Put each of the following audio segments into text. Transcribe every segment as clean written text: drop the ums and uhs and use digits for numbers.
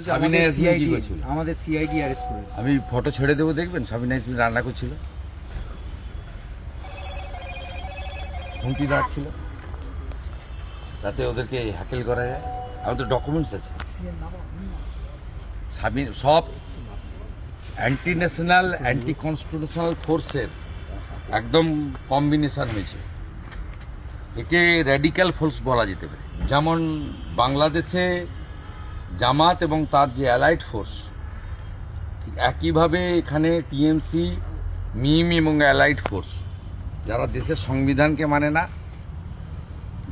সাবিনা ইয়াসমিন কি করছিল? আমাদের সিআইডি অ্যারেস্ট করেছে। আমি ফটো ছেড়ে দেবো, দেখবেন সাবিনা ইয়াসমিন রান্না করছিল, খুঁটি দাঁড়ছিল, তাতে ওদেরকে হ্যাকেল করা যায়। আমাদের ডকুমেন্টস আছে। সব অ্যান্টি ন্যাশনাল অ্যান্টি কনস্টিটিউশনাল ফোর্সের একদম কম্বিনেশন হয়েছে। একে র্যাডিক্যাল ফোর্স বলা যেতে পারে। যেমন বাংলাদেশে জামাত এবং তার যে অ্যালাইড ফোর্স, ঠিক একইভাবে এখানে টিএমসি, মিম এবং অ্যালাইড ফোর্স, যারা দেশের সংবিধানকে মানে না,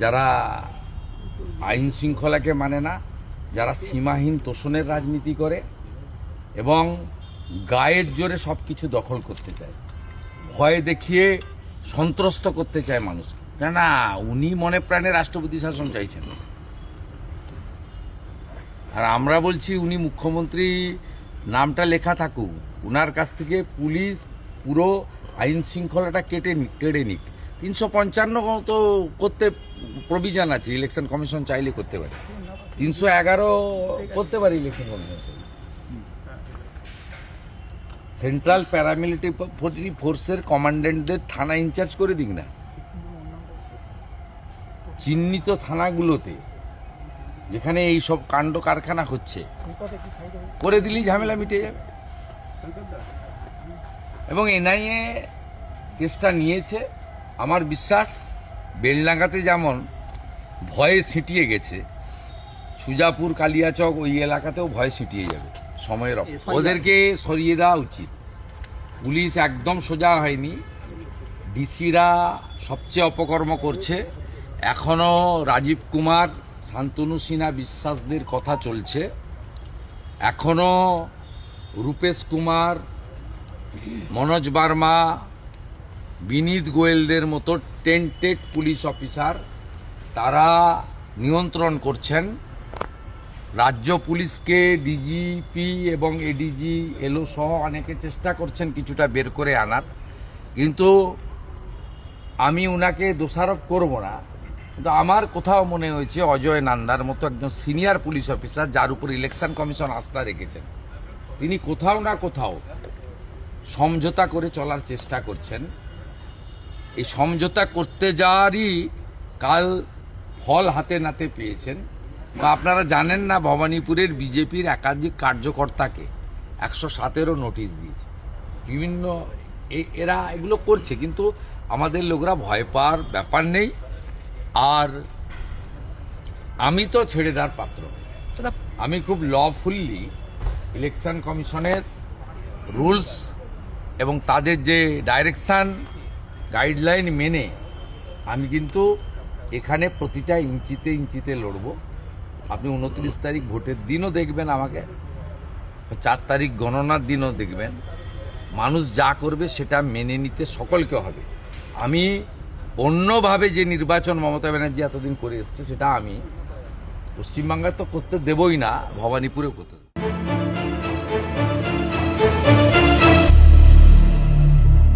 যারা আইন শৃঙ্খলাকে মানে না, যারা সীমাহীন তোষণের রাজনীতি করে এবং গায়ের জোরে সব কিছু দখল করতে চায়, ভয় দেখিয়ে সন্ত্রস্ত করতে চায় মানুষ। না, উনি মনে প্রাণে রাষ্ট্রপতি শাসন চাইছেন, আর আমরা বলছি উনি মুখ্যমন্ত্রী নামটা লেখা থাকুক, উনার কাছ থেকে পুলিশ পুরো আইন শৃঙ্খলাটা কেড়ে নিক। 355 তো করতে প্রভিশন আছে, ইলেকশন কমিশন চাইলে করতে পারে। 311 করতে পারে ইলেকশন কমিশন। সেন্ট্রাল প্যারামিলিটারি ফোর্সের কমান্ডেন্টদের থানা ইনচার্জ করে দিক না, চিহ্নিত থানাগুলোতে যেখানে এই সব কাণ্ড কারখানা হচ্ছে করে দিলেই ঝামেলা মিটে যাবে। এবং এনআইএ কেসটা নিয়েছে, আমার বিশ্বাস বেলডাঙ্গাতে যেমন ভয়ে সিঁটিয়ে গেছে, সুজাপুর, কালিয়াচক ওই এলাকাতেও ভয় সিঁটিয়ে যাবে সময়ের। ওদেরকে সরিয়ে দেওয়া উচিত। পুলিশ একদম সোজা হয়নি, ডিসিরা সবচেয়ে অপকর্ম করছে। এখনও রাজীব কুমার, শান্তনু সিনহা বিশ্বাসদের কথা চলছে, এখনও রূপেশ কুমার, মনোজ বার্মা, বিনীত গোয়েলদের মতো টেন্টেড পুলিশ অফিসার তারা নিয়ন্ত্রণ করছেন। রাজ্য পুলিশকে ডিজিপি এবং এডিজি এলো সহ অনেকে চেষ্টা করছেন কিছুটা বের করে আনার, কিন্তু আমি উনাকে দোষারোপ করব না। কিন্তু আমার কোথাও মনে হয়েছে অজয় নান্দার মতো একজন সিনিয়র পুলিশ অফিসার, যার উপর ইলেকশন কমিশন আস্থা রেখেছেন, তিনি কোথাও না কোথাও সমঝোতা করে চলার চেষ্টা করছেন। এই সমঝোতা করতে যাওয়ারই কাল ফল হাতে নাতে পেয়েছেন। বা আপনারা জানেন না, ভবানীপুরের বিজেপির একাধিক কার্যকর্তাকে 107-এরও নোটিশ দিয়েছে। বিভিন্ন এরা এগুলো করছে, কিন্তু আমাদের লোকরা ভয় পাওয়ার ব্যাপার নেই। আর আমি তো ছেড়ে দেওয়ার পাত্র, আমি খুব লফুল্লি ইলেকশন কমিশনের রুলস এবং তাদের যে ডাইরেকশন গাইডলাইন মেনে আমি কিন্তু এখানে প্রতিটা ইঞ্চিতে ইঞ্চিতে লড়ব। আপনি 29 তারিখ ভোটের দিনও দেখবেন আমাকে, 4 তারিখ গণনার দিনও দেখবেন। মানুষ যা করবে সেটা মেনে নিতে সকলকে হবে। আমি অন্যভাবে যে নির্বাচন মমতা ব্যানার্জি এতদিন করে এসছে, সেটা আমি পশ্চিমবাংলায় তো করতে দেবই না, ভবানীপুরেও করতে দেব।